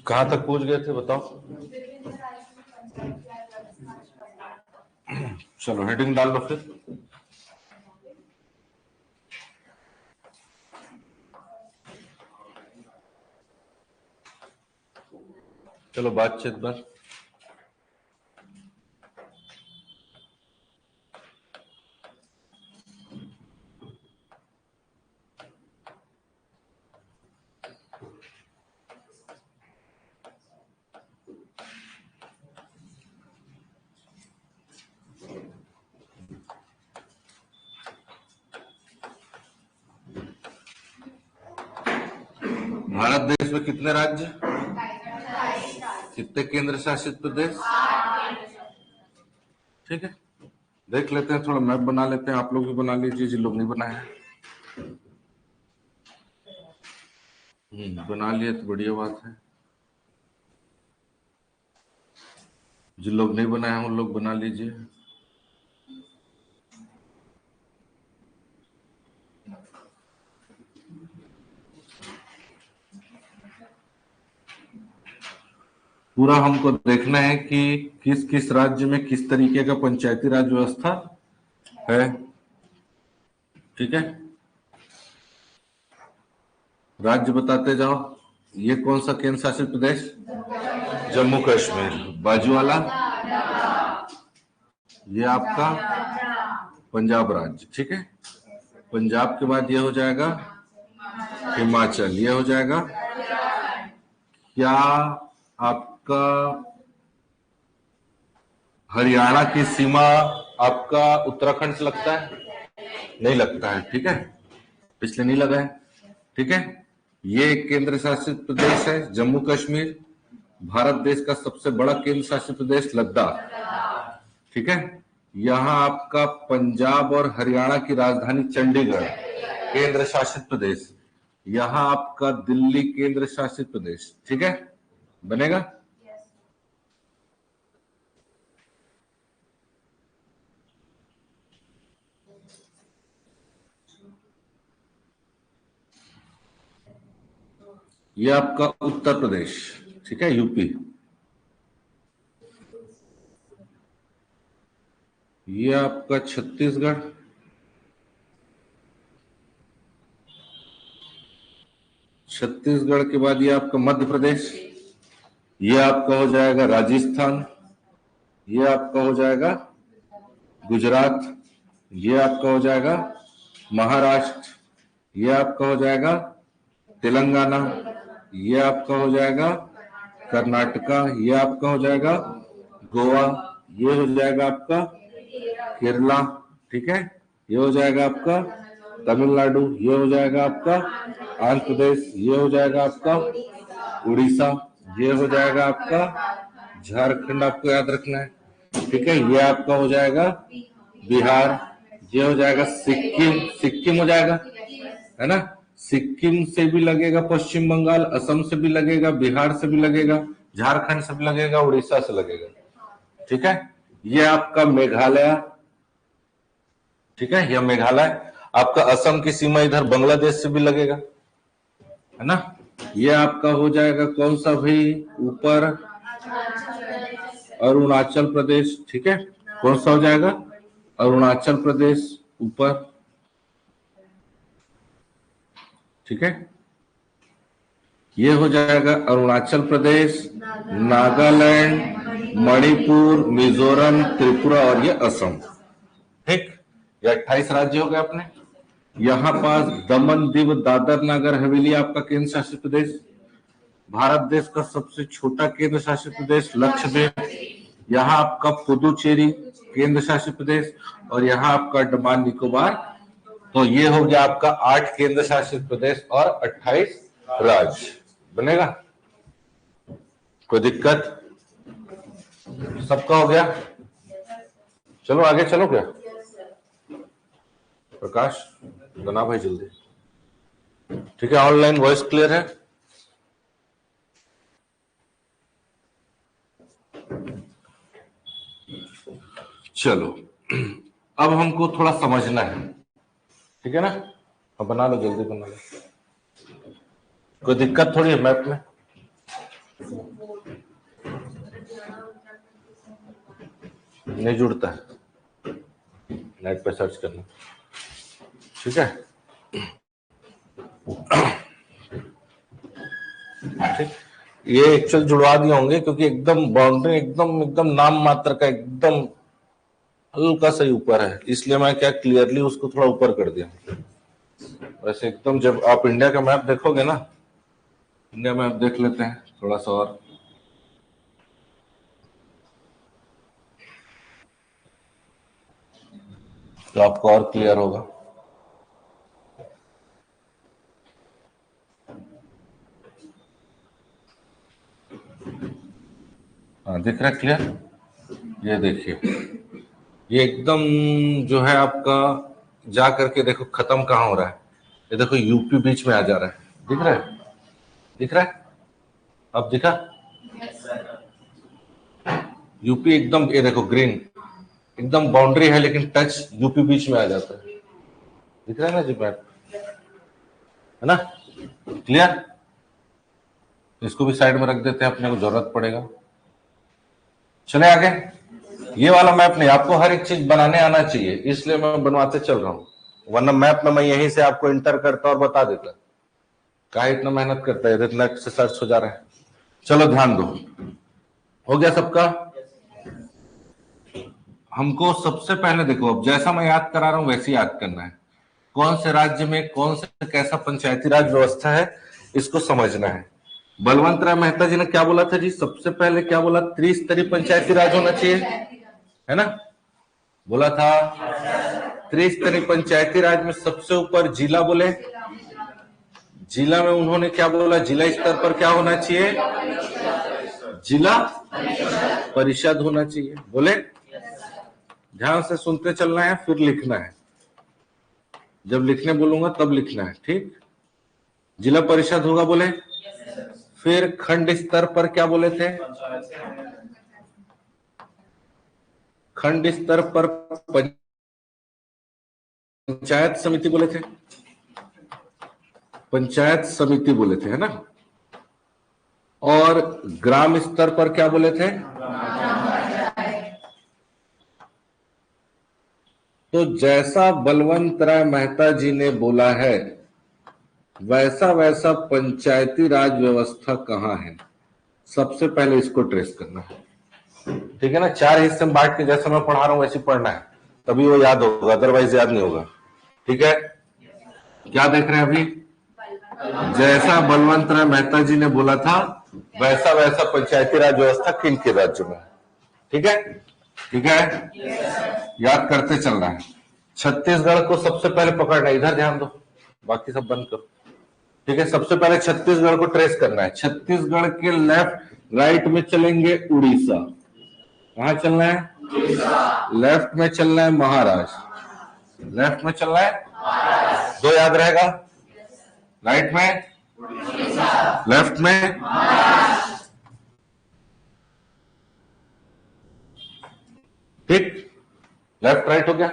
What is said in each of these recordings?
कहाँ तक पहुंच गए थे बताओ। चलो हेडिंग डाल लो फिर। चलो बातचीत पर। भारत देश में कितने राज्य, कितने केंद्र शासित प्रदेश? ठीक है, देख लेते हैं, थोड़ा मैप बना लेते हैं, आप लोग भी बना लीजिए जिन लोग नहीं बनाए हैं। बना लिए तो बढ़िया बात है, जिन लोग नहीं बनाए हैं उन लोग बना लीजिए। पूरा हमको देखना है कि किस किस राज्य में किस तरीके का पंचायती राज व्यवस्था है। ठीक है, राज्य बताते जाओ। ये कौन सा केंद्र शासित प्रदेश? जम्मू कश्मीर। बाजू वाला ये आपका पंजाब राज्य। ठीक है, पंजाब के बाद ये हो जाएगा हिमाचल, ये हो जाएगा क्या आपका हरियाणा की सीमा आपका उत्तराखंड से लगता है? नहीं लगता है। ठीक है, पिछले नहीं लगा है। ठीक है, ये केंद्र शासित प्रदेश है जम्मू कश्मीर। भारत देश का सबसे बड़ा केंद्र शासित प्रदेश लद्दाख। ठीक है, यहाँ आपका पंजाब और हरियाणा की राजधानी चंडीगढ़ केंद्र शासित प्रदेश। यहाँ आपका दिल्ली केंद्र शासित प्रदेश। ठीक है, बनेगा। ये आपका उत्तर प्रदेश। ठीक है, यूपी। ये आपका छत्तीसगढ़। छत्तीसगढ़ के बाद ये आपका मध्य प्रदेश। ये आपका हो जाएगा राजस्थान। ये आपका हो जाएगा गुजरात। ये आपका हो जाएगा महाराष्ट्र। ये आपका हो जाएगा तेलंगाना। ये आपका हो जाएगा कर्नाटका। ये आपका हो जाएगा गोवा। ये हो जाएगा आपका केरला। ठीक है, ये हो जाएगा आपका तमिलनाडु। ये हो जाएगा आपका आंध्र प्रदेश। ये हो जाएगा आपका उड़ीसा। ये हो जाएगा आपका झारखंड, आपको याद रखना है। ठीक है, ये आपका हो जाएगा बिहार। ये हो जाएगा सिक्किम। सिक्किम हो जाएगा, है ना। सिक्किम से भी लगेगा पश्चिम बंगाल, असम से भी लगेगा, बिहार से भी लगेगा, झारखंड से भी लगेगा, उड़ीसा से लगेगा। ठीक है, ये आपका मेघालय। ठीक है, यह मेघालय। आपका असम की सीमा इधर बांग्लादेश से भी लगेगा, है ना। ये आपका हो जाएगा कौन सा भाई ऊपर? अरुणाचल प्रदेश। ठीक है, कौन सा हो जाएगा? अरुणाचल प्रदेश ऊपर। ठीक है, ये हो जाएगा अरुणाचल प्रदेश, नागालैंड, मणिपुर, मिजोरम, त्रिपुरा और ये असम। ठीक, ये 28 राज्य हो गए अपने। यहाँ पास दमन, दीव, दादर, नगर हवेली आपका केंद्र शासित प्रदेश। भारत देश का सबसे छोटा केंद्र शासित प्रदेश लक्षद्वीप। यहाँ आपका पुदुचेरी केंद्र शासित प्रदेश और यहाँ आपका अंडमान निकोबार। तो ये हो गया आपका 8 केंद्र शासित प्रदेश और 28 राज्य। बनेगा? कोई दिक्कत? सबका हो गया? चलो आगे चलो। क्या प्रकाश बना भाई जल्दी। ठीक है, ऑनलाइन वॉइस क्लियर है? चलो अब हमको थोड़ा समझना है। ठीक है ना, अब बना लो, जल्दी बना लो। कोई दिक्कत थोड़ी है मैप में? नहीं जुड़ता है, नेट पे सर्च करना। ठीक है, ठीक। ये एक्चुअल जुड़वा दिए होंगे क्योंकि एकदम बाउंड्री एकदम एकदम नाम मात्र का एकदम हल्का सा ही ऊपर है, इसलिए मैं क्या क्लियरली उसको थोड़ा ऊपर कर दिया। वैसे एकदम जब आप इंडिया का मैप देखोगे ना, इंडिया मैप देख लेते हैं थोड़ा सा और। तो आपको और क्लियर होगा। हाँ दिख रहा है क्लियर। ये देखिए, ये एकदम जो है आपका, जा करके देखो खत्म कहाँ हो रहा है। ये देखो यूपी बीच में आ जा रहा है, दिख रहा है, दिख रहा है, अब दिखा। यूपी एकदम, ये देखो ग्रीन, एकदम बाउंड्री है लेकिन टच यूपी बीच में आ जाता है, दिख रहा है ना जी मैप, है ना क्लियर। इसको भी साइड में रख देते हैं, अपने को जरूरत पड़ेगा। चले आगे। ये वाला मैप नहीं, आपको हर एक चीज बनाने आना चाहिए, इसलिए मैं बनवाते चल रहा हूँ, वरना मैप में मैं यहीं से आपको इंटर करता और बता देता। क्या इतना मेहनत करता है, इतना से सर्च हो जा रहा है। चलो ध्यान दो, हो गया सबका। हमको सबसे पहले देखो, अब जैसा मैं याद करा रहा हूं वैसे याद करना है। कौन से राज्य में कौन से कैसा पंचायती राज व्यवस्था है, इसको समझना है। बलवंत राय मेहता जी ने क्या बोला था जी, सबसे पहले क्या बोला, त्रिस्तरीय पंचायती राज होना चाहिए, है ना, बोला था। त्रिस्तरीय पंचायती राज में सबसे ऊपर जिला बोले, जिला में उन्होंने क्या बोला, जिला स्तर पर क्या होना चाहिए, जिला परिषद होना चाहिए, बोले। ध्यान से सुनते चलना है, फिर लिखना है, जब लिखने बोलूंगा तब लिखना है, ठीक। जिला परिषद होगा बोले। फिर खंड स्तर पर क्या बोले थे, खंड स्तर पर पंचायत समिति बोले थे, पंचायत समिति बोले थे, है ना। और ग्राम स्तर पर क्या बोले थे, तो जैसा बलवंत राय मेहता जी ने बोला है वैसा वैसा पंचायती राज व्यवस्था कहाँ है, सबसे पहले इसको ट्रेस करना है। ठीक है ना, चार हिस्से में बांट के जैसे मैं पढ़ा रहा हूं वैसे पढ़ना है, तभी वो याद होगा, अदरवाइज याद नहीं होगा। ठीक है, क्या देख रहे हैं अभी, जैसा बलवंत राय मेहता जी ने बोला था वैसा वैसा पंचायती राज व्यवस्था किन के राज्यों में। ठीक है, ठीक है, याद करते चलना है। छत्तीसगढ़ को सबसे पहले पकड़ना है, इधर ध्यान दो, बाकी सब बंद करो। ठीक है, सबसे पहले छत्तीसगढ़ को ट्रेस करना है। छत्तीसगढ़ के लेफ्ट राइट में चलेंगे उड़ीसा, कहां चलना है, लेफ्ट में चलना है महाराष्ट्र, लेफ्ट में चलना है, दो याद रहेगा, राइट में, लेफ्ट में, ठीक, लेफ्ट राइट हो गया,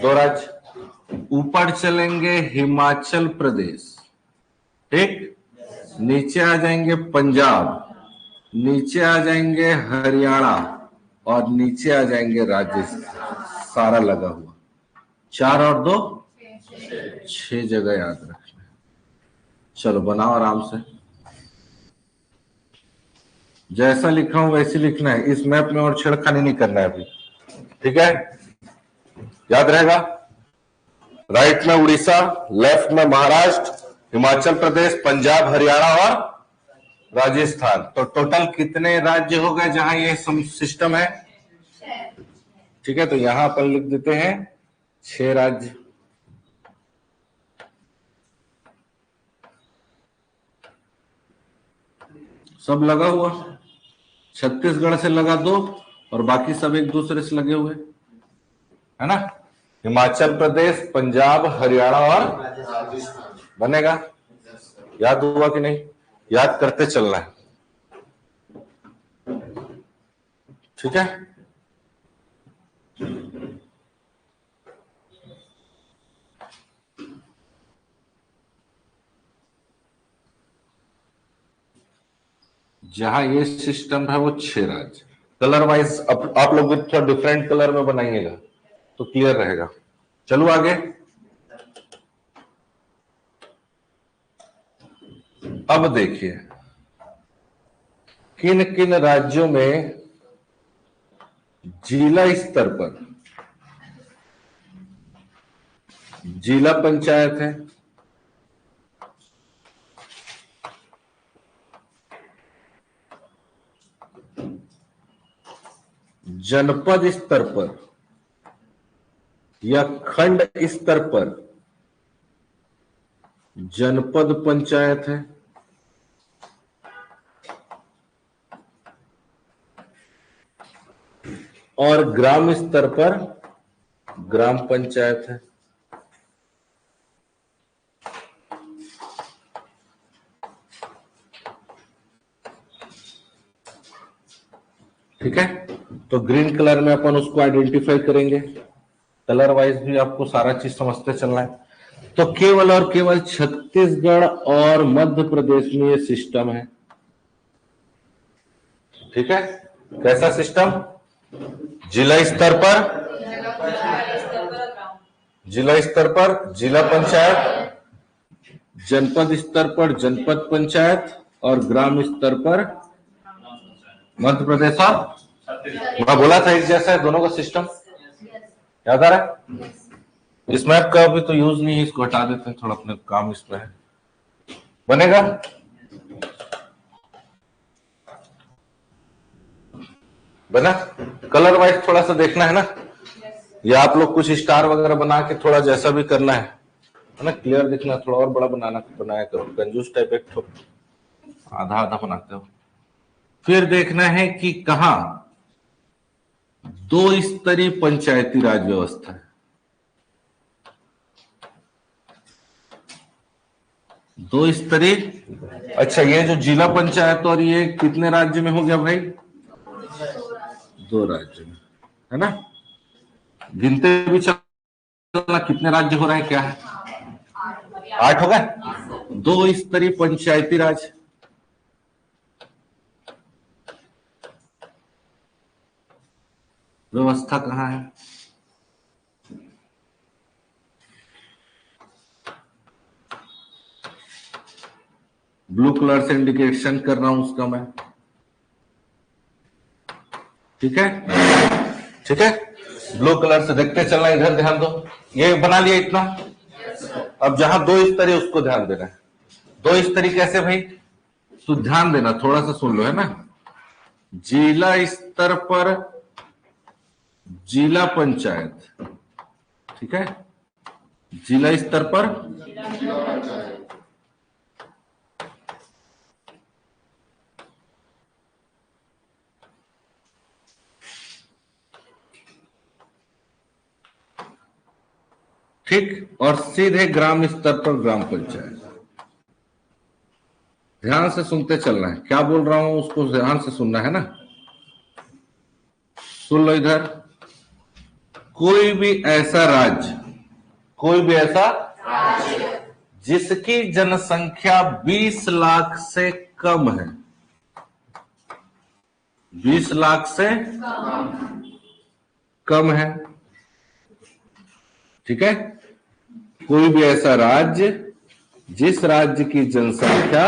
दो राज्य। ऊपर चलेंगे हिमाचल प्रदेश, ठीक, नीचे आ जाएंगे पंजाब, नीचे आ जाएंगे हरियाणा, और नीचे आ जाएंगे राजस्थान, सारा लगा हुआ। चार और दो, छह जगह याद रखना है। चलो बनाओ आराम से, जैसा लिखा हूं वैसे लिखना है, इस मैप में और छेड़खानी नहीं करना है अभी। ठीक है, याद रहेगा। राइट में उड़ीसा, लेफ्ट में महाराष्ट्र, हिमाचल प्रदेश, पंजाब, हरियाणा और राजस्थान। तो टोटल कितने राज्य हो गए जहां ये सिस्टम है। ठीक है, तो यहां पर लिख देते हैं 6 राज्य। सब लगा हुआ, छत्तीसगढ़ से लगा दो और बाकी सब एक दूसरे से लगे हुए, है ना। हिमाचल प्रदेश, पंजाब, हरियाणा और बनेगा। याद हुआ कि नहीं, याद करते चलना है। ठीक है, जहां ये सिस्टम है वो 6 राज्य। कलर वाइज आप लोग थोड़ा डिफरेंट कलर में बनाइएगा तो क्लियर रहेगा। चलो आगे। अब देखिए किन किन राज्यों में जिला स्तर पर जिला पंचायत है, जनपद स्तर पर या खंड स्तर पर जनपद पंचायत है, और ग्राम स्तर पर ग्राम पंचायत है। ठीक है, तो ग्रीन कलर में अपन उसको आइडेंटिफाई करेंगे। कलर वाइज भी आपको सारा चीज समझते चलना है। तो केवल और केवल छत्तीसगढ़ और मध्य प्रदेश में ये सिस्टम है। ठीक है, कैसा सिस्टम? जिला स्तर पर जिला पंचायत, जनपद स्तर पर जनपद पंचायत, और ग्राम स्तर पर मध्य प्रदेश और मैं बोला था एक जैसा है दोनों का सिस्टम। याद आ रहा है? इस मैप का भी तो यूज नहीं है, इसको हटा देते हैं, थोड़ा अपने काम इसमें है। बनेगा? बना? कलर वाइज थोड़ा सा देखना है ना, या आप लोग कुछ स्टार वगैरह बना के थोड़ा जैसा भी करना है ना, क्लियर दिखना, थोड़ा और बड़ा बनाया करो, कंजूस टाइप एक तो आधा आधा बनाते हो। फिर देखना है कि कहां 2 स्तरीय पंचायती राज व्यवस्था है। 2 स्तरीय, अच्छा ये जो जिला पंचायत और ये कितने राज्य में हो गया भाई? 2 राज्य में, है ना? गिनते भी चलना कितने राज्य हो रहे हैं, क्या है? 8 हो गए। 2 स्तरीय पंचायती राज, व्यवस्था कहां है? ब्लू कलर से इंडिकेशन कर रहा हूं उसका मैं। ठीक है, ठीक है, ब्लू कलर से देखते चलना, इधर ध्यान दो। ये बना लिया इतना। अब जहां 2 स्तरीय उसको ध्यान देना है। 2 स्तरीय कैसे भाई? तो ध्यान देना, थोड़ा सा सुन लो, है ना। जिला स्तर पर जिला पंचायत, ठीक है, जिला स्तर पर ठीक, और सीधे ग्राम स्तर पर ग्राम पंचायत। ध्यान से सुनते चलना है, क्या बोल रहा हूं उसको ध्यान से सुनना है ना। सुन लो इधर, कोई भी ऐसा राज्य जिसकी जनसंख्या 20 लाख से कम है, 20 लाख से कम है, ठीक है, कोई भी ऐसा राज्य जिस राज्य की जनसंख्या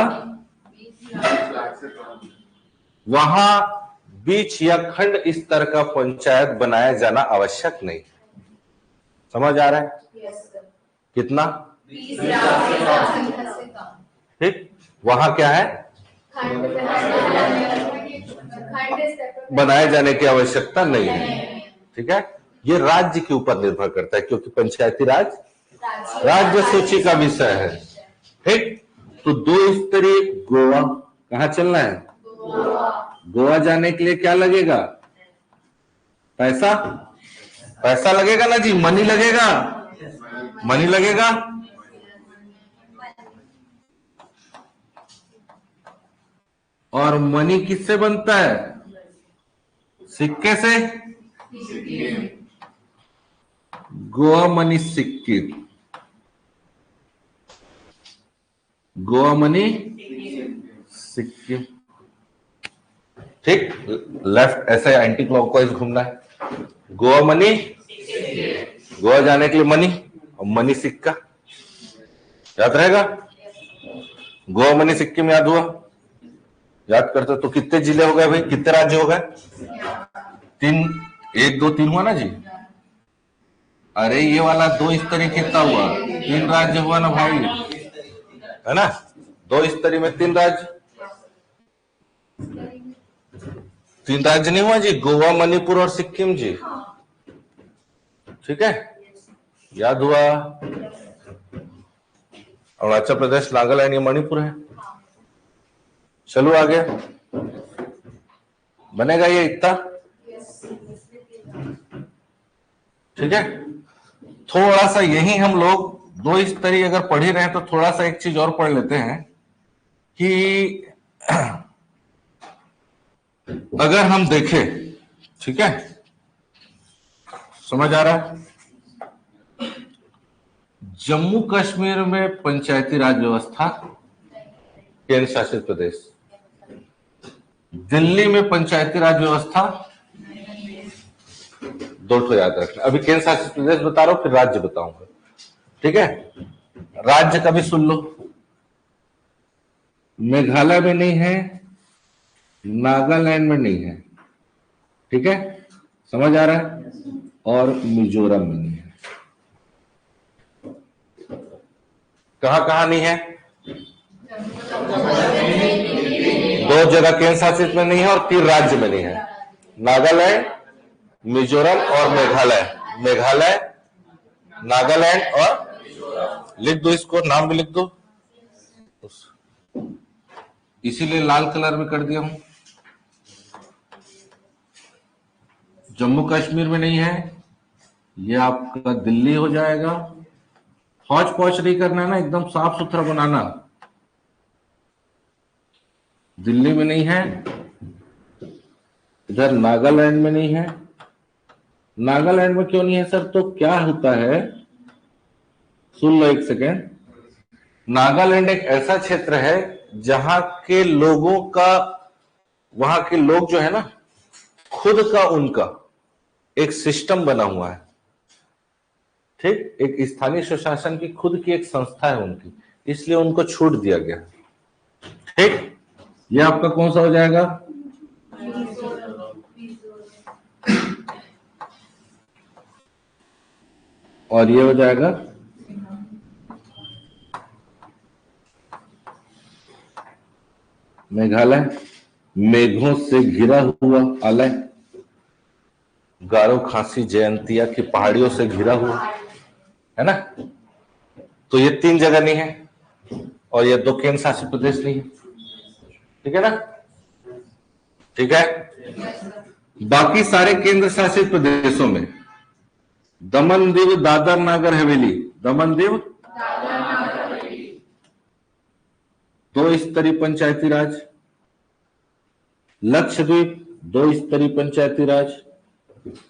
वहां बीच या खंड स्तर का पंचायत बनाया जाना आवश्यक नहीं। समझ आ रहा है? कितना? 20 लाख से कम। ठीक, वहां क्या है? बनाए जाने की आवश्यकता नहीं है। ठीक है, ये राज्य के ऊपर निर्भर करता है, क्योंकि पंचायती राज राज्य सूची का विषय है। ठीक, तो 2 स्तरीय गोवा, कहां चलना है? गोवा जाने के लिए क्या लगेगा? पैसा, पैसा लगेगा ना जी, मनी लगेगा, मनी लगेगा। और मनी किससे बनता है? सिक्के से। गोवा मनी सिक्के, गोवा मनी सिक्किम। ठीक, लेफ्ट ऐसे एंटी क्लॉकवाइज घूमना है। गोवा मनी, गोवा जाने के लिए मनी और मनी सिक्का याद रहेगा। गोवा मनी सिक्किम याद हुआ, याद करते तो कितने जिले हो गए भाई, कितने राज्य हो गए? 3, 1 2 3 हुआ ना जी। अरे ये वाला 2 स्तरीय कितना हुआ? 3 राज्य हुआ ना भाई, है ना। 2 स्तरीय में 3 राज्य, 3 राज्य नहीं हुआ जी, गोवा मणिपुर और सिक्किम जी। ठीक है, याद हुआ। अरुणाचल प्रदेश, नागालैंड, ये मणिपुर है। चलो आगे, बनेगा ये इतना। ठीक है, थोड़ा सा यही हम लोग 2 स्तरीय अगर पढ़ ही रहे हैं तो थोड़ा सा एक चीज और पढ़ लेते हैं कि अगर हम देखें, ठीक है, समझ आ रहा है। जम्मू कश्मीर में पंचायती राज व्यवस्था, केंद्र शासित प्रदेश। दिल्ली में पंचायती राज व्यवस्था, 2 ठो याद रखना। अभी केंद्र शासित प्रदेश बता रहा हूं, फिर राज्य बताऊंगा। ठीक है, राज्य का भी सुन लो। मेघालय में नहीं है, नागालैंड में नहीं है, ठीक है, समझ आ रहा है, और मिजोरम में नहीं है। कहां कहां नहीं है? 2 जगह केंद्र शासित में नहीं है और 3 राज्य में नहीं है, नागालैंड, मिजोरम और मेघालय। मेघालय, नागालैंड और लिख दो, इसको नाम भी लिख दो, इसीलिए लाल कलर में कर दिया हूं। जम्मू कश्मीर में नहीं है, ये आपका दिल्ली हो जाएगा। हौच पौच नहीं करना है ना, एकदम साफ सुथरा बनाना। दिल्ली में नहीं है, इधर नागालैंड में नहीं है। नागालैंड में क्यों नहीं है सर? तो क्या होता है, सुन लो एक सेकेंड। नागालैंड एक ऐसा क्षेत्र है जहां के लोगों का, वहां के लोग जो है ना, खुद का उनका एक सिस्टम बना हुआ है। ठीक, एक स्थानीय स्वशासन की खुद की एक संस्था है उनकी, इसलिए उनको छूट दिया गया। ठीक, ये आपका कौन सा हो जाएगा? और ये हो जाएगा मेघालय। मेघों से घिरा हुआ आलय, गारो खासी जयंतिया की पहाड़ियों से घिरा हुआ, है ना। तो ये 3 जगह नहीं है और ये 2 केंद्र शासित प्रदेश नहीं है। ठीक है ना, ठीक है। बाकी सारे केंद्र शासित प्रदेशों में दमन दीव, दादर नागर हवेली, दमन दीव 2 स्तरीय पंचायती राज, लक्षद्वीप 2 स्तरीय पंचायती राज,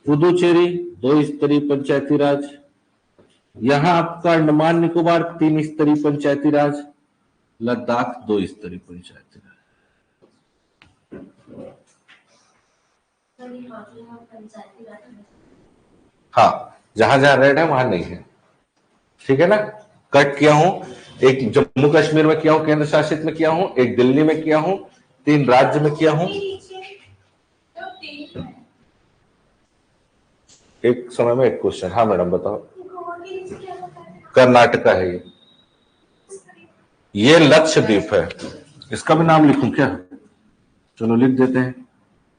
पुदुचेरी 2 स्तरीय पंचायती राज, यहां आपका अंडमान निकोबार 3 स्तरीय पंचायती राज, लद्दाख 2 स्तरीय पंचायती राज। हाँ, जहां जहां रेड है वहां नहीं है। ठीक है ना, कट किया हूं। एक जम्मू कश्मीर में किया हूं, केंद्र शासित में किया हूं, एक दिल्ली में किया हूं, 3 राज्य में किया हूं। एक समय में एक क्वेश्चन। हाँ मैडम बताओ। कर्नाटका है ये लक्षद्वीप है। इसका भी नाम लिखूं क्या? चलो लिख देते हैं।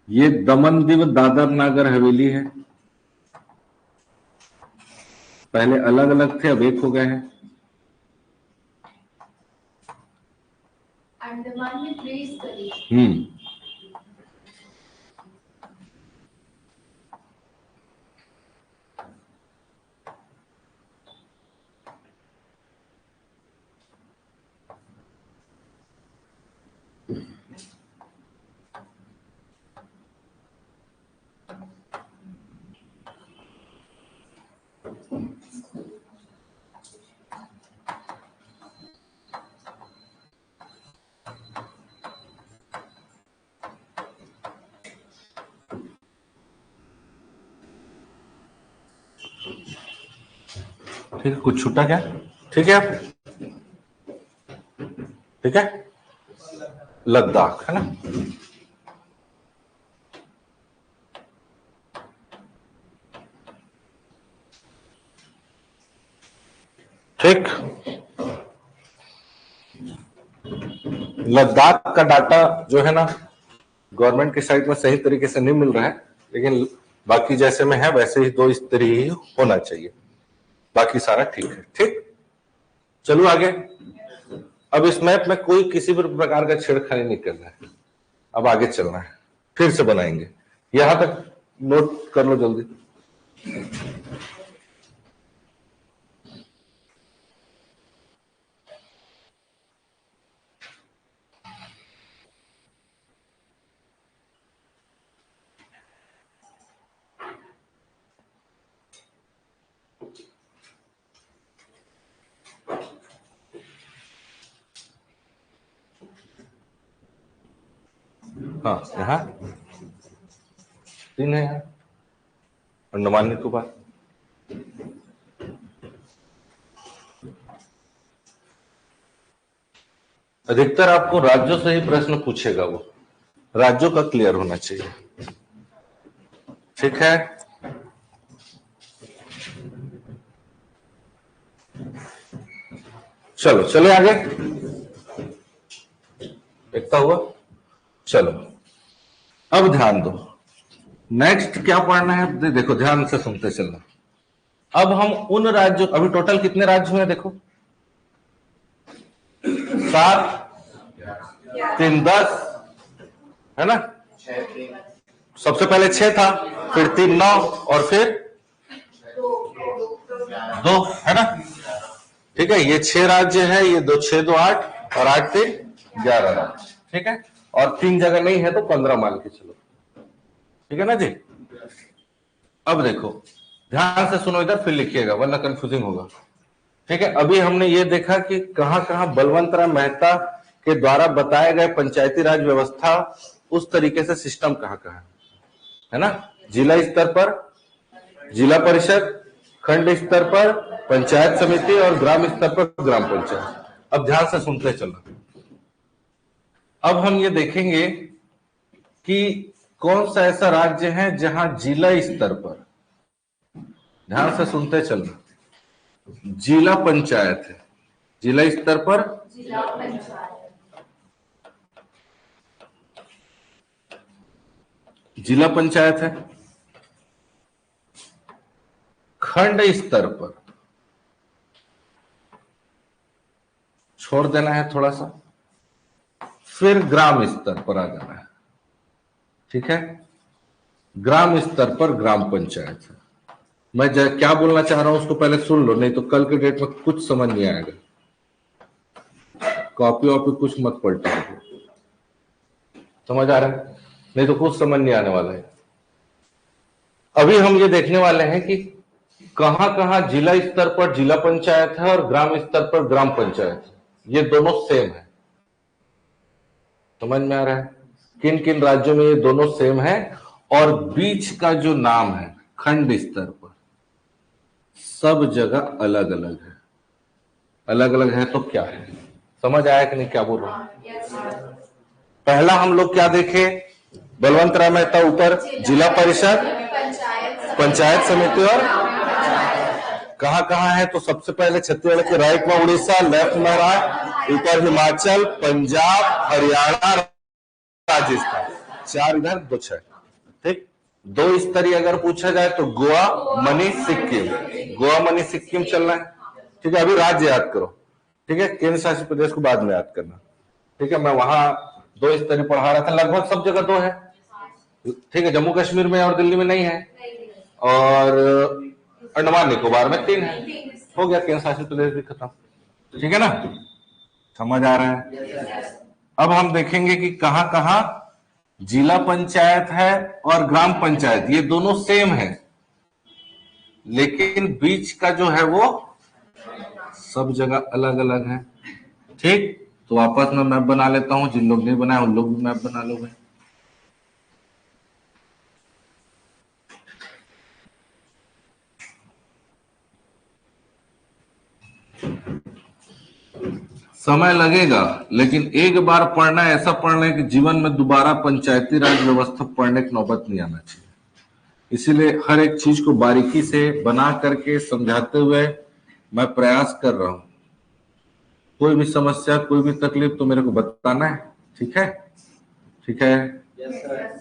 ये दमन दीव दादर नागर हवेली है, पहले अलग अलग थे, अब एक हो गए हैं। अंडमान में प्लेस करी। ठीक है, कुछ छूटा क्या? ठीक है, ठीक है, लद्दाख है ना। ठीक, लद्दाख का डाटा जो है ना गवर्नमेंट की साइट में सही तरीके से नहीं मिल रहा है, लेकिन बाकी जैसे में है वैसे ही 2 स्तरीय ही होना चाहिए, बाकी सारा ठीक है। ठीक, चलो आगे। अब इस मैप में कोई किसी भी प्रकार का छेड़खानी नहीं करना है, अब आगे चलना है, फिर से बनाएंगे। यहां तक नोट कर लो जल्दी। हाँ, यहाँ 3 है, यहाँ अंडमान निकोबार। अधिकतर आपको राज्यों से ही प्रश्न पूछेगा, वो राज्यों का क्लियर होना चाहिए। ठीक है, चलो चले आगे, इतना हुआ। चलो अब ध्यान दो, नेक्स्ट क्या पढ़ना है देखो, ध्यान से सुनते चलना। अब हम उन राज्यों, अभी टोटल कितने राज्य हुए देखो, 7, 3, 10 है ना। सबसे पहले 6 था, फिर 3, 9 और फिर 2 है ना। ठीक है, ये 6 राज्य है, ये 2 6 2 8 और 8 3 11 राज्य। ठीक है, और 3 जगह नहीं है तो 15 मान के चलो। ठीक है ना जी। अब देखो ध्यान से सुनो इधर, फिर लिखिएगा वरना कंफ्यूजिंग होगा। ठीक है, अभी हमने ये देखा कि कहां कहां बलवंत राय मेहता के द्वारा बताए गए पंचायती राज व्यवस्था उस तरीके से सिस्टम कहां कहां है ना। जिला स्तर पर जिला परिषद, खंड स्तर पर पंचायत समिति और ग्राम स्तर पर ग्राम पंचायत। अब ध्यान से सुनते चलो, अब हम ये देखेंगे कि कौन सा ऐसा राज्य है जहां जिला स्तर पर, ध्यान से सुनते चलना, जिला पंचायत है। जिला स्तर पर जिला पंचायत है। खंड स्तर पर छोड़ देना है थोड़ा सा, फिर ग्राम स्तर पर आ जाना है। ठीक है, ग्राम स्तर पर ग्राम पंचायत है। मैं क्या बोलना चाह रहा हूं उसको पहले सुन लो, नहीं तो कल के डेट में कुछ समझ नहीं आएगा। कॉपी वॉपी कुछ मत पलटा, समझ आ रहा है, नहीं तो कुछ समझ नहीं आने वाला है। अभी हम ये देखने वाले हैं कि कहां कहां जिला स्तर पर जिला पंचायत है और ग्राम स्तर पर ग्राम पंचायत है, ये दोनों सेम है। समझ में आ रहा है, किन किन राज्यों में ये दोनों सेम है, और बीच का जो नाम है खंड स्तर पर सब जगह अलग अलग है। अलग अलग है तो क्या है, समझ आया कि नहीं क्या बोल रहा हूं। पहला हम लोग क्या देखे, बलवंत राय मेहता ऊपर जिला परिषद, पंचायत समिति और कहां कहां है, तो सबसे पहले छत्तीसगढ़ के राइट में उड़ीसा, लेफ्ट में रहा, ऊपर हिमाचल, पंजाब, हरियाणा, राजस्थान, 4 इधर 2 6। ठीक, 2 स्तरीय अगर पूछा जाए तो गोवा, मणि, सिक्किम, गोवा मणि सिक्किम चलना है। ठीक है, अभी राज्य याद करो। ठीक है, केंद्र शासित प्रदेश को बाद में याद करना। ठीक है, मैं वहां 2 स्तरीय पढ़ा रहा था, लगभग सब जगह 2 है। ठीक है, जम्मू कश्मीर में और दिल्ली में नहीं है, और अंडमान निकोबार में 3 है। हो गया, केंद्र शासित प्रदेश भी खत्म। ठीक है ना, समझ आ रहा है। अब हम देखेंगे कि कहां कहां जिला पंचायत है और ग्राम पंचायत, ये दोनों सेम है, लेकिन बीच का जो है वो सब जगह अलग अलग है। ठीक, तो आपस में मैप बना लेता हूं, जिन लोग नहीं बनाए उन लोग भी मैप बना लो भाई। समय लगेगा, लेकिन एक बार पढ़ना है, ऐसा पढ़ना है कि जीवन में दोबारा पंचायती राज व्यवस्था पढ़ने की नौबत नहीं आना चाहिए। इसीलिए हर एक चीज को बारीकी से बना करके समझाते हुए मैं प्रयास कर रहा हूं। कोई भी समस्या, कोई भी तकलीफ तो मेरे को बताना है, ठीक है? ठीक है। yes,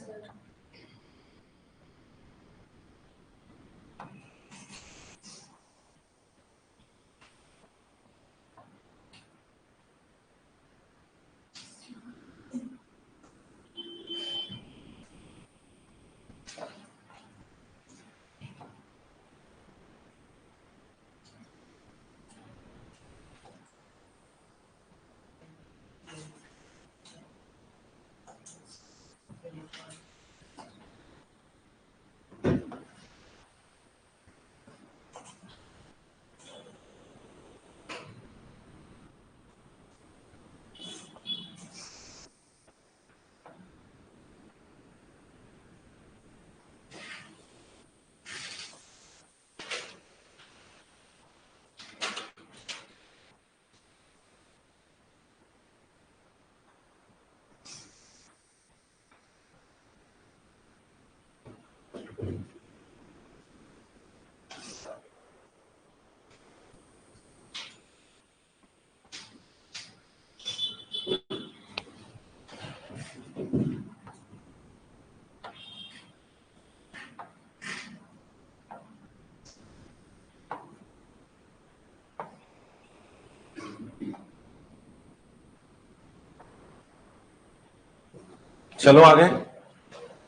चलो आगे,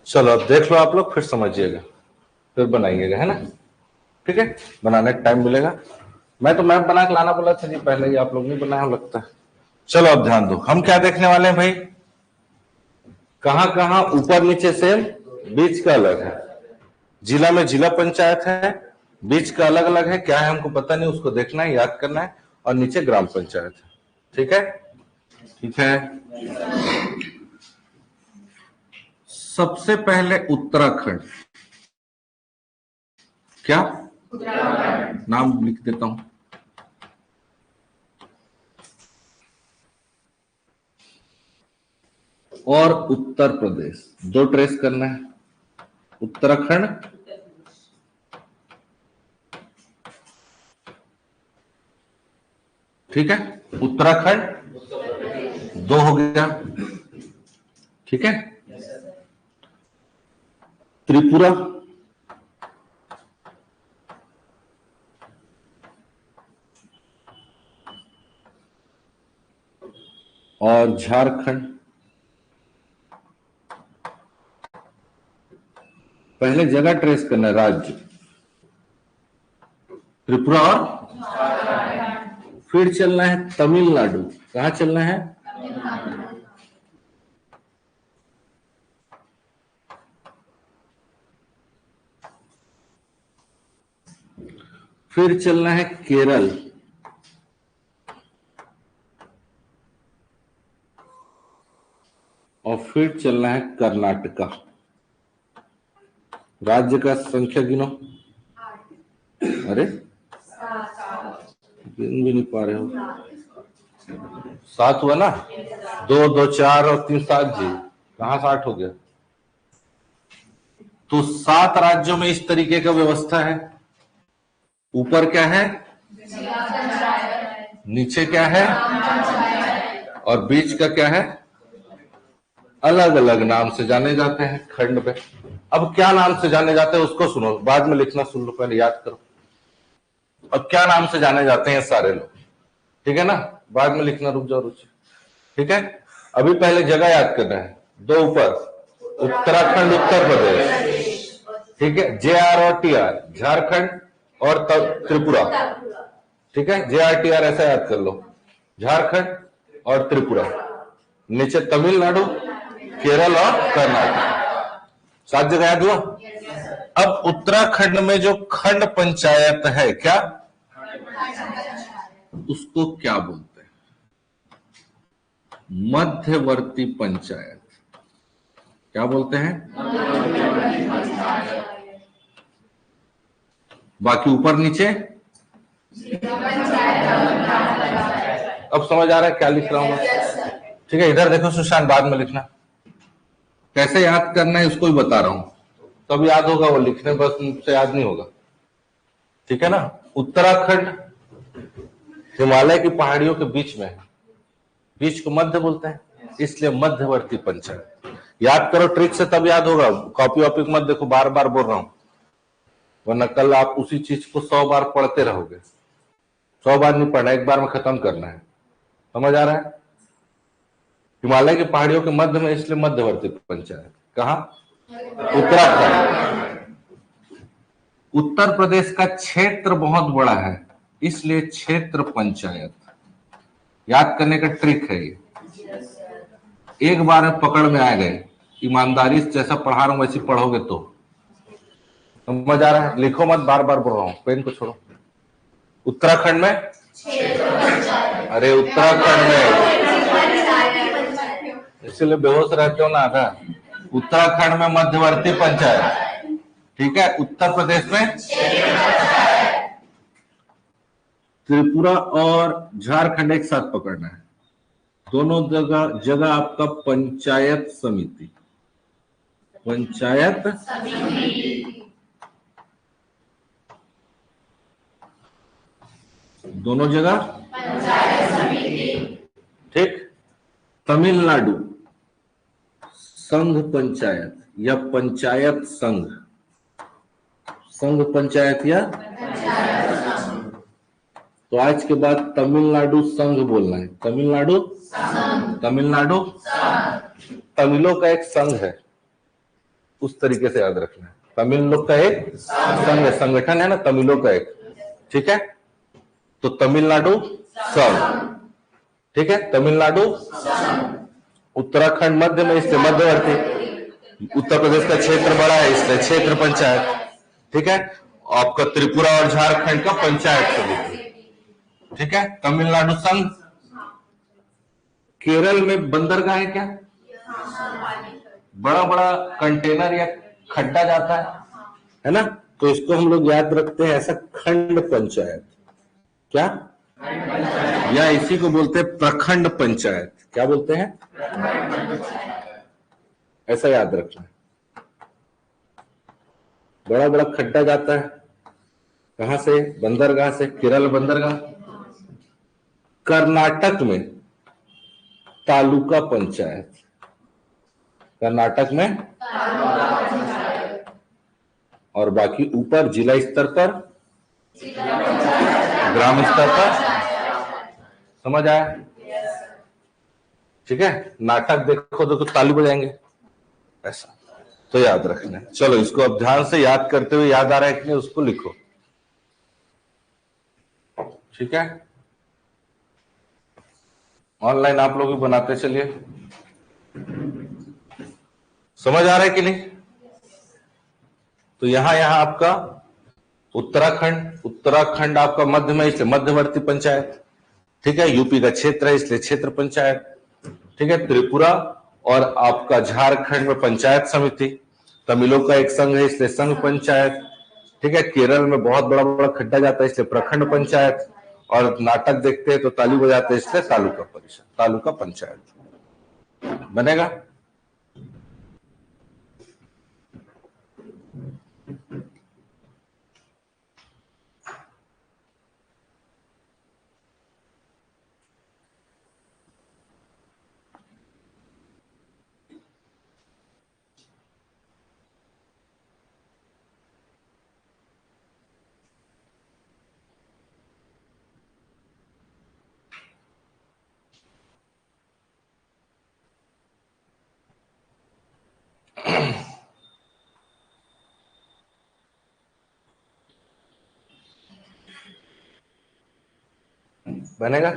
चलो अब देख लो आप लोग, फिर समझिएगा, फिर बनाइएगा, है ना? ठीक है, बनाने का टाइम मिलेगा। मैं तो मैप बना के लाना बोला था जी पहले ही, आप लोग नहीं बनाया लगता है। चलो अब ध्यान दो, हम क्या देखने वाले हैं भाई? कहां कहां ऊपर नीचे सेम, बीच का अलग है। जिला में जिला पंचायत है, बीच का अलग अलग है, क्या है हमको पता नहीं, उसको देखना है, याद करना है, और नीचे ग्राम पंचायत है। ठीक है? ठीक है। सबसे पहले उत्तराखंड, क्या नाम लिख देता हूं, और उत्तर प्रदेश, दो ट्रेस करना है। उत्तराखंड, ठीक है, उत्तराखंड दो हो गया, ठीक है। त्रिपुरा, और झारखंड। पहले जगह ट्रेस करना है, राज्य त्रिपुरा, और फिर चलना है तमिलनाडु। कहां चलना है? फिर चलना है केरल, और फिर चलना है कर्नाटका। राज्य का संख्या गिनो। अरे गिन भी नहीं पा रहे हो। 7 हुआ ना? 2 2 4 और 3 7 जी, कहां 8 हो गया? तो 7 राज्यों में इस तरीके का व्यवस्था है। ऊपर क्या है? नीचे क्या है? और बीच का क्या है? अलग अलग नाम से जाने जाते हैं खंड में। अब क्या नाम से जाने जाते हैं उसको सुनो, बाद में लिखना सुन लो, पहले याद करो। अब क्या नाम से जाने जाते हैं सारे लोग, ठीक है ना? बाद में लिखना, रुक जाओ रुचि, ठीक है। अभी पहले जगह याद करना है, दो ऊपर, उत्तराखंड उत्तर प्रदेश, ठीक है। JR और TR, झारखंड और त्रिपुरा, ठीक है। JR TR ऐसा याद कर लो, झारखंड और त्रिपुरा। नीचे तमिलनाडु, केरल और कर्नाटक। 7 जगह याद हुआ? अब उत्तराखंड में जो खंड पंचायत है, क्या उसको क्या बोलते हैं? मध्यवर्ती पंचायत। क्या बोलते हैं? बाकी ऊपर नीचे, अब समझ आ रहा है क्या लिख रहा हूं मैं? ठीक है, इधर देखो सुशांत, बाद में लिखना। कैसे याद करना है उसको भी बता रहा हूं, तब याद होगा, वो लिखने बस से याद नहीं होगा। ठीक है ना। उत्तराखंड हिमालय की पहाड़ियों के बीच में है, बीच को मध्य बोलते हैं, इसलिए मध्यवर्ती पंचायत। याद करो ट्रिक से, तब याद होगा। कॉपी वॉपी मत देखो, बार बार बोल रहा हूं, वरना कल आप उसी चीज को 100 बार पढ़ते रहोगे। 100 बार नहीं पढ़ना, एक बार में खत्म करना है। समझ आ रहा है? हिमालय की पहाड़ियों के मध्य में, इसलिए मध्यवर्ती पंचायत। कहा? उत्तराखंड। उत्तर प्रदेश का क्षेत्र बहुत बड़ा है, इसलिए क्षेत्र पंचायत। याद करने का ट्रिक है ये, एक बार में पकड़ में आ गए। ईमानदारी से जैसा पढ़ा रहा हूं वैसे पढ़ोगे तो समझ आ रहा है। लिखो मत, बार बार बोल रहा हूं, पेन को छोड़ो। उत्तराखंड में, अरे उत्तराखंड में, इसलिए बेहोश रहते हो ना आधा। उत्तराखंड में मध्यवर्ती पंचायत, ठीक है। उत्तर प्रदेश में त्रिपुरा और झारखंड एक साथ पकड़ना है, दोनों जगह आपका पंचायत समिति, पंचायत दोनों जगह पंचायत समिति। ठीक। तमिलनाडु संघ पंचायत या पंचायत संघ, संघ पंचायत या तो आज के बाद तमिलनाडु संघ बोलना है। तमिलनाडु, तमिलनाडु तमिलों का एक संघ है, उस तरीके से याद रखना है। तमिल लोग का एक संघ है, संगठन है ना तमिलों का एक, ठीक है। तो तमिलनाडु संघ, ठीक है। तमिलनाडु, उत्तराखंड मध्य में, इसलिए मध्यवर्ती। उत्तर प्रदेश का क्षेत्र बड़ा है, इसलिए क्षेत्र पंचायत, ठीक है। आपका त्रिपुरा और झारखंड का पंचायत समिति, ठीक है। तमिलनाडु संघ। केरल में बंदरगाह है क्या? बड़ा बड़ा कंटेनर या खड्डा जाता है ना, तो इसको हम लोग याद रखते हैं ऐसा, खंड पंचायत। क्या? या इसी को बोलते हैं प्रखंड पंचायत। क्या बोलते हैं? ऐसा याद रखना। बड़ा बड़ा खड्डा जाता है, कहां से? बंदरगाह से। केरल बंदरगाह। कर्नाटक में तालुका पंचायत, कर्नाटक में, और बाकी ऊपर जिला स्तर पर, ग्राम स्तर पर। समझ आया? ठीक है। नाटक देखो तो ताली बजाएंगे, ऐसा तो याद रखना है। चलो इसको अब ध्यान से याद करते हुए, याद आ रहा है कि नहीं उसको लिखो, ठीक है। ऑनलाइन आप लोग भी बनाते चलिए। समझ आ रहा है कि नहीं? तो यहां आपका उत्तराखंड, उत्तराखंड आपका मध्य में, इसलिए मध्यवर्ती पंचायत, ठीक है। यूपी का क्षेत्र है, इसलिए क्षेत्र पंचायत, ठीक है। त्रिपुरा और आपका झारखंड में पंचायत समिति। तमिलों का एक संघ है, इसलिए संघ पंचायत, ठीक है। केरल में बहुत बड़ा बड़ा खड्डा जाता है, इसलिए प्रखंड पंचायत, और नाटक देखते हैं तो ताली बजाते हैं, इसलिए तालुका परिषद, तालुका पंचायत बनेगा। बनेगा।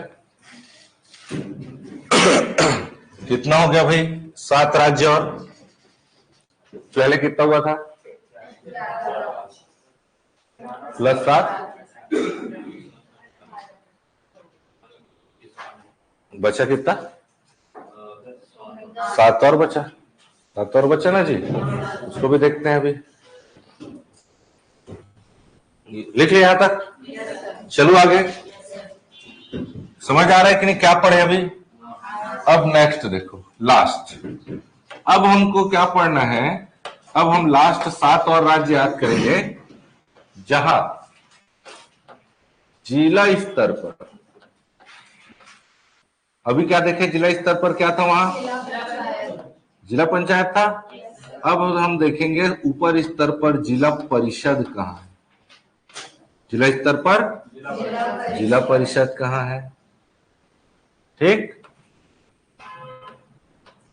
कितना हो गया भाई? 7 राज्य, और पहले कितना हुआ था? +7, बचा कितना? 7 और बचा, 7 और बचा ना जी, उसको भी देखते हैं अभी। लिख लिया यहां तक? चलो आगे। समझ आ रहा है कि नहीं? क्या पढ़े अभी? अब नेक्स्ट देखो, लास्ट। अब हमको क्या पढ़ना है? अब हम लास्ट 7 और राज्य याद करेंगे जहां जिला स्तर पर, अभी क्या देखे, जिला स्तर पर क्या था? वहां जिला पंचायत था। अब हम देखेंगे ऊपर स्तर पर जिला परिषद कहाँ है। जिला स्तर पर जिला परिषद कहाँ है? ठीक।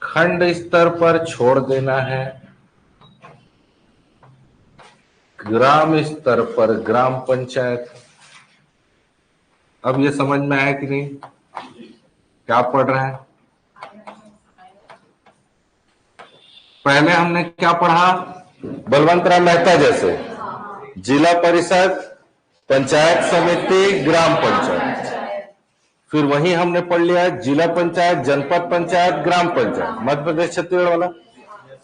खंड स्तर पर छोड़ देना है, ग्राम स्तर पर ग्राम पंचायत। अब ये समझ में आया कि नहीं? क्या पढ़ रहे हैं? पहले हमने क्या पढ़ा? बलवंतराव मेहता जैसे जिला परिषद, पंचायत समिति, ग्राम पंचायत। फिर वही हमने पढ़ लिया जिला पंचायत, जनपद पंचायत, ग्राम पंचायत, मध्य प्रदेश छत्तीसगढ़ वाला।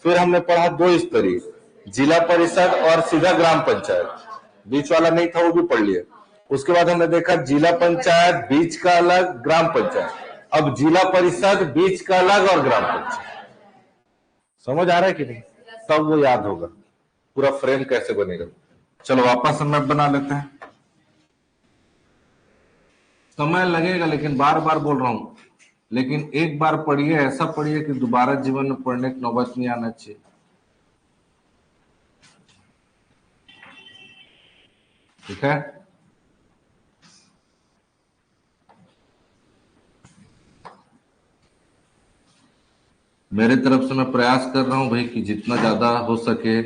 फिर हमने पढ़ा 2 स्तरीय, जिला परिषद और सीधा ग्राम पंचायत। बीच वाला नहीं था, वो भी पढ़ लिया। उसके बाद हमने देखा जिला पंचायत बीच का अलग, ग्राम पंचायत। अब जिला परिषद बीच का अलग और ग्राम पंचायत। समझ आ रहा है कि नहीं? तब वो याद होगा पूरा फ्रेम कैसे बनेगा। चलो वापस हम मैप बना लेते हैं। समय लगेगा, लेकिन बार बार बोल रहा हूं, लेकिन एक बार पढ़िए, ऐसा पढ़िए कि दोबारा जीवन में पढ़ने की नौबत नहीं आना चाहिए। ठीक है? मेरे तरफ से मैं प्रयास कर रहा हूं भाई कि जितना ज्यादा हो सके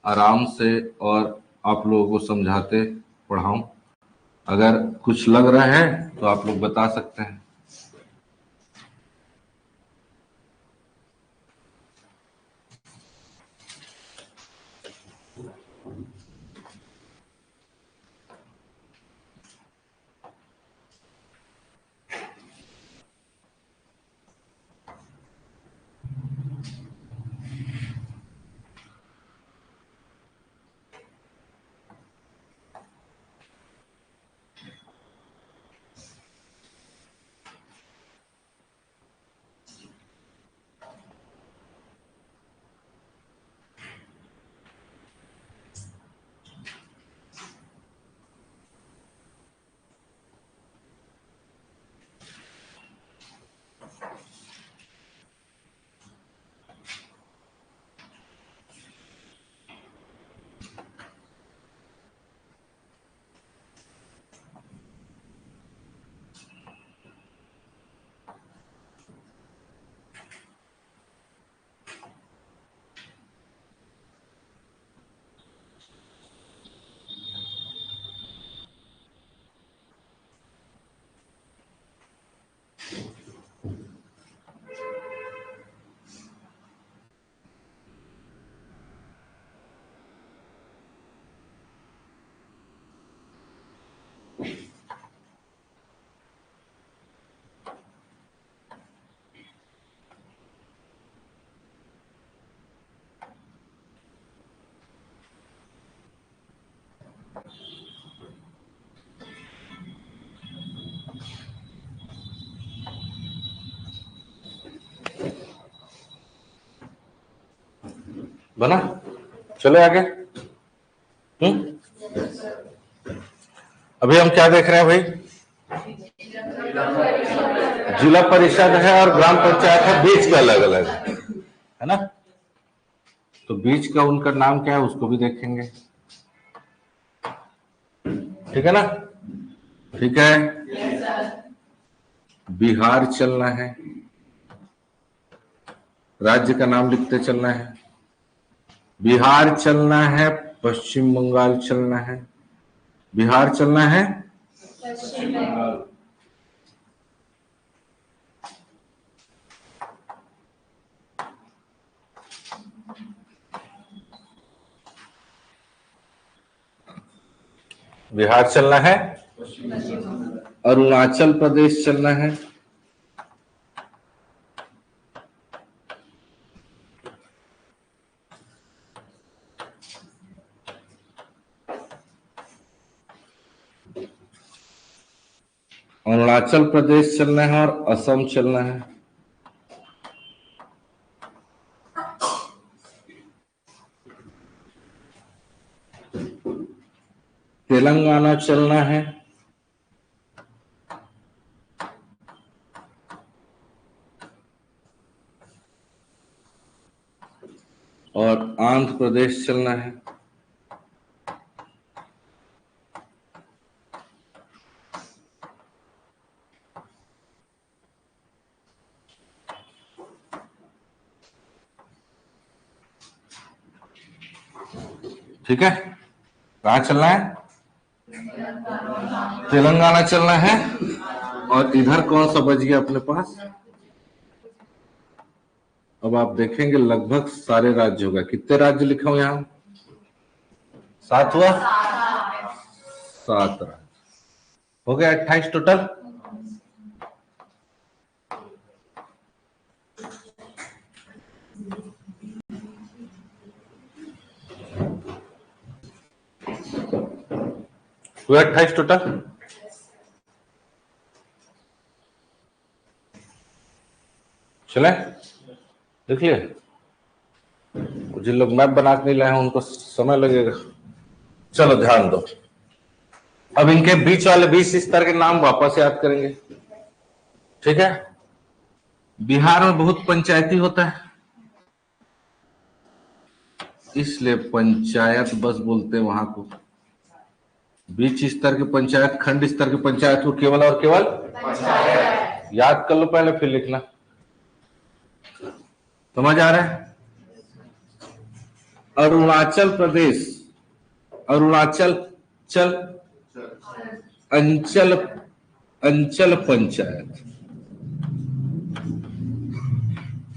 आराम से और आप लोगों को समझाते पढ़ाऊं। अगर कुछ लग रहा है तो आप लोग बता सकते हैं। बना? चलो आगे। अभी हम क्या देख रहे हैं भाई? जिला परिषद है और ग्राम पंचायत है, बीच का अलग अलग है ना? तो बीच का उनका नाम क्या है उसको भी देखेंगे। ठीक है ना? ठीक है। बिहार चलना है, राज्य का नाम लिखते चलना है। बिहार चलना है, पश्चिम बंगाल चलना है। बिहार चलना है, पश्चिम बंगाल। बिहार चलना है, अरुणाचल प्रदेश चलना है, अरुणाचल प्रदेश चलना है और असम चलना है। तेलंगाना चलना है और आंध्र प्रदेश चलना है। ठीक है, कहाँ चलना है? तेलंगाना चलना है। और इधर कौन सा बच गया अपने पास? अब आप देखेंगे लगभग सारे राज्य होगा। कितने राज्य लिखा हूं यहां? 7 हुआ? 7 राज्य हो गया, 28 टोटल। हुआ 28 टोटल। चले देख लिए। जिन लोग मैप बना के नहीं लाए हैं उनको समय लगेगा। चलो ध्यान दो। अब इनके बीच वाले 20 स्तर के नाम वापस याद करेंगे। ठीक है, बिहार में बहुत पंचायती होता है, इसलिए पंचायत बस बोलते हैं वहां को। बीच स्तर की पंचायत, खंड स्तर की पंचायत को केवल और केवल पंचायत याद कर लो पहले, फिर लिखना। समझ आ रहा है? अरुणाचल प्रदेश, अरुणाचल चल अंचल, अंचल पंचायत।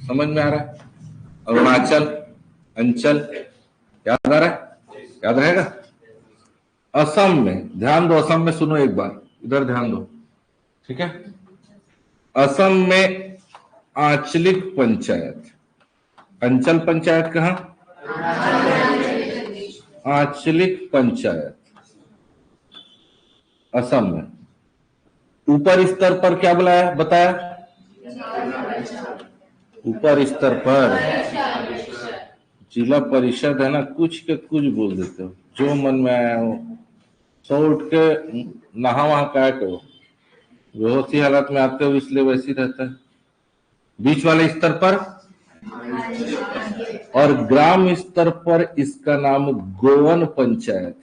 समझ में आ रहा है? अरुणाचल अंचल याद आ रहा है? याद रहेगा? असम में ध्यान दो, असम में सुनो एक बार, इधर ध्यान दो। ठीक है, असम में आंचलिक पंचायत। अंचल पंचायत कहां? आंचलिक पंचायत असम में। ऊपर स्तर पर क्या बुलाया बताया? ऊपर स्तर पर जिला परिषद है ना, कुछ के कुछ बोल देते हो, जो मन में आया हो। सो उठ के नहा वहां क्या करो, बेहोशी हालत में आते हो, इसलिए वैसे ही रहता है। बीच वाले स्तर पर और ग्राम स्तर पर इसका नाम गोवन पंचायत।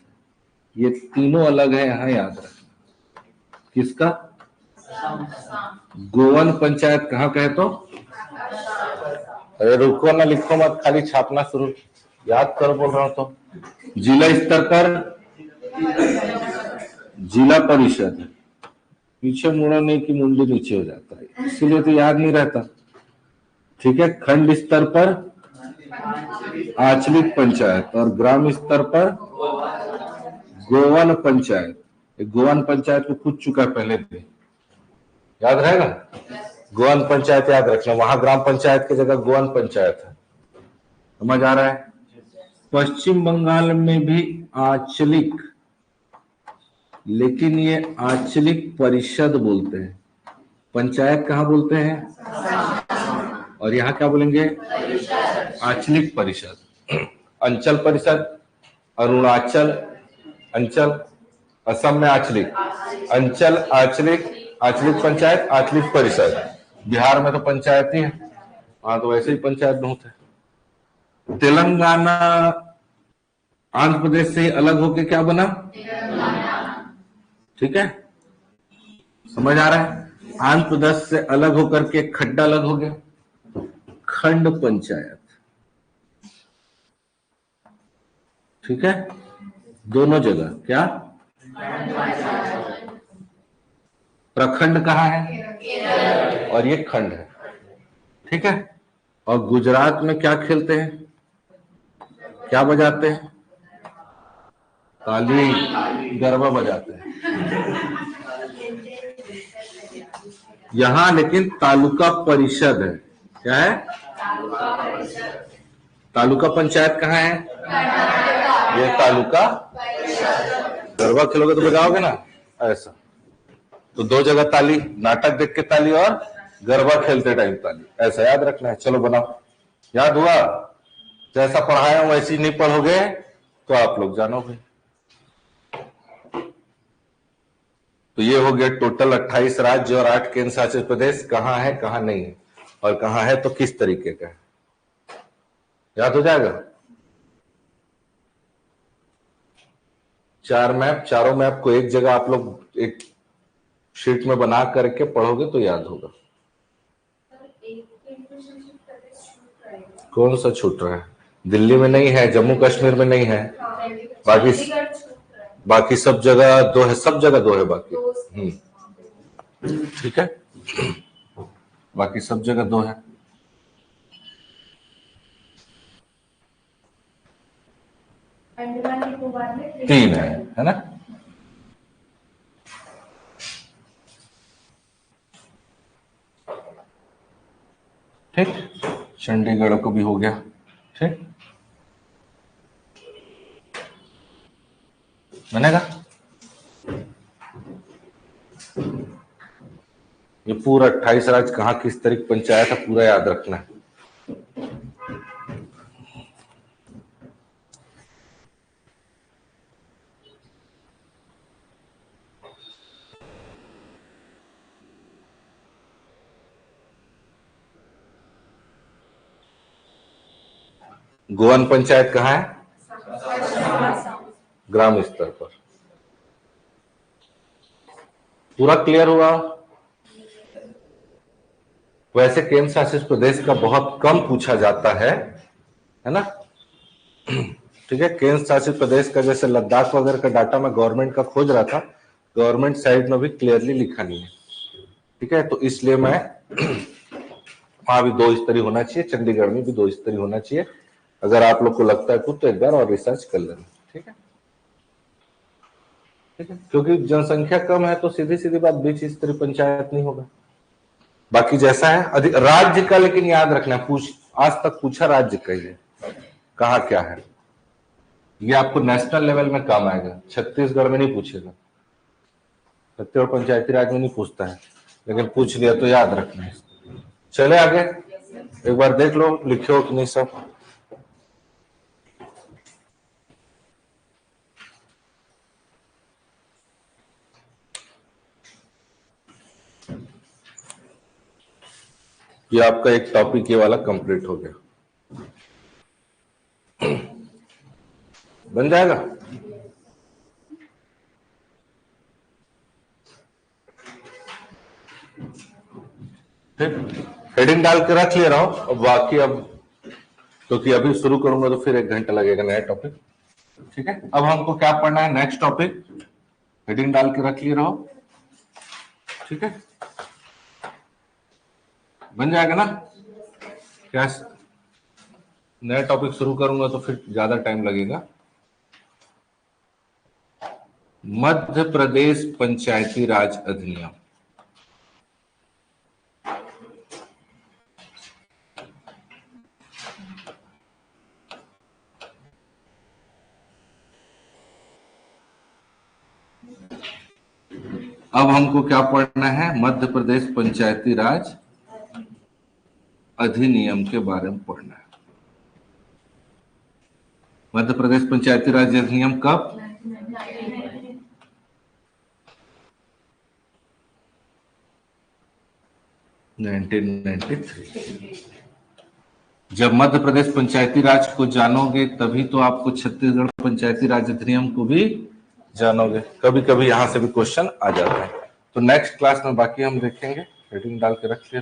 ये तीनों अलग है, यहां याद रखना। किसका? गोवन पंचायत कहां कहे तो? अरे रुको ना, लिखो मत, खाली छापना शुरू, याद करो बोल रहा हूं तो। जिला स्तर पर जिला परिषद है। पीछे मुड़ो नहीं कि मुंडी नीचे हो जाता है, इसीलिए तो याद नहीं रहता। ठीक है, खंड स्तर पर आंचलिक पंचायत और ग्राम स्तर पर गोवन पंचायत। गोवन पंचायत को पूछ चुका है पहले भी, याद रहेगा? गोवन पंचायत याद रखना, वहां ग्राम पंचायत की जगह गोवन पंचायत है। समझ आ रहा है? पश्चिम बंगाल में भी आंचलिक, लेकिन ये आंचलिक परिषद बोलते हैं। पंचायत कहां बोलते हैं? और यहां क्या बोलेंगे? आंचलिक परिषद। अंचल परिषद, अरुणाचल अंचल, असम में आंचलिक, अंचल आंचलिक, आंचलिक पंचायत, आंचलिक परिषद। बिहार में तो पंचायत ही है, वहां तो वैसे ही पंचायत बहुत है। तेलंगाना आंध्र प्रदेश से अलग होके क्या बना? ठीक है, समझ आ रहा है? आंध्र प्रदेश से अलग होकर के खड्डा अलग हो गया, खंड पंचायत। ठीक है, दोनों जगह क्या? प्रखंड कहाँ है? और ये खंड है। ठीक है, और गुजरात में क्या खेलते हैं, क्या बजाते हैं? ताली, गरबा बजाते हैं। यहां लेकिन तालुका परिषद है। क्या है? तालुका पंचायत कहाँ है? ये तालुका। गरबा खेलोगे तो बजाओगे ना, ऐसा। तो दो जगह ताली, नाटक देख के ताली और गरबा खेलते टाइम ताली, ऐसा याद रखना है। चलो बनाओ, याद हुआ? जैसा पढ़ाया वैसी नहीं पढ़ोगे तो आप लोग जानोगे। तो ये हो गया टोटल 28 राज्य और 8 केंद्र शासित प्रदेश, कहां है कहां नहीं है, और कहां है तो किस तरीके का है, याद हो जाएगा। 4 मैप, चारों मैप को एक जगह आप लोग एक शीट में बना करके पढ़ोगे तो याद होगा। कौन सा छूट रहा है? दिल्ली में नहीं है, जम्मू कश्मीर में नहीं है, बाकी सब जगह दो है, सब जगह दो है बाकी। ठीक है, बाकी सब जगह दो है। तीन है ना? ठीक, चंडीगढ़ को भी हो गया। ठीक, बनेगा। ये पूरा 28 राज्य कहां किस तरीके पंचायत है पूरा याद रखना है। गोवन पंचायत कहां है? ग्राम स्तर पर। पूरा क्लियर हुआ? वैसे केंद्र शासित प्रदेश का बहुत कम पूछा जाता है ना? ठीक है, केंद्र शासित प्रदेश का जैसे लद्दाख वगैरह का डाटा मैं गवर्नमेंट का खोज रहा था, गवर्नमेंट साइड में भी क्लियरली लिखा नहीं है। ठीक है, तो इसलिए मैं वहां भी 2 स्तरीय होना चाहिए, चंडीगढ़ में भी 2 स्तरीय होना चाहिए। अगर आप लोग को लगता है कुछ तो एक बार और रिसर्च कर लेना। ठीक है, ठीक है, क्योंकि जनसंख्या कम है तो सीधी सीधी बात 20 स्तरीय पंचायत नहीं होगा। बाकी जैसा है अधिक राज्य का, लेकिन याद रखना, आज तक पूछा राज्य का ही है, कहा क्या है, ये आपको नेशनल लेवल में काम आएगा। छत्तीसगढ़ में नहीं पूछेगा, छत्तीसगढ़ पंचायती राज में नहीं पूछता है, लेकिन पूछ लिया तो याद रखना है। चले आगे, एक बार देख लो लिखे हो कि नहीं सब। ये आपका एक टॉपिक ये वाला कंप्लीट हो गया, बन जाएगा। ठीक, हेडिंग डाल के रख ले रहा हूं। अब बाकी अब क्योंकि अभी शुरू करूंगा तो फिर 1 घंटा लगेगा नया टॉपिक। ठीक है, अब हमको क्या पढ़ना है नेक्स्ट टॉपिक, हेडिंग डाल के रख ले रहा हूं। ठीक है, बन जाएगा ना? क्या नया टॉपिक शुरू करूंगा तो फिर ज्यादा टाइम लगेगा। मध्य प्रदेश पंचायती राज अधिनियम, अब हमको क्या पढ़ना है? मध्य प्रदेश पंचायती राज अधिनियम के बारे में पढ़ना है। मध्य प्रदेश पंचायती राज अधिनियम कब? 1993। जब मध्य प्रदेश पंचायती राज को जानोगे तभी तो आपको छत्तीसगढ़ पंचायती राज अधिनियम को भी जानोगे। कभी कभी यहां से भी क्वेश्चन आ जाता है। तो नेक्स्ट क्लास में बाकी हम देखेंगे। हेडिंग डाल के रख लिया।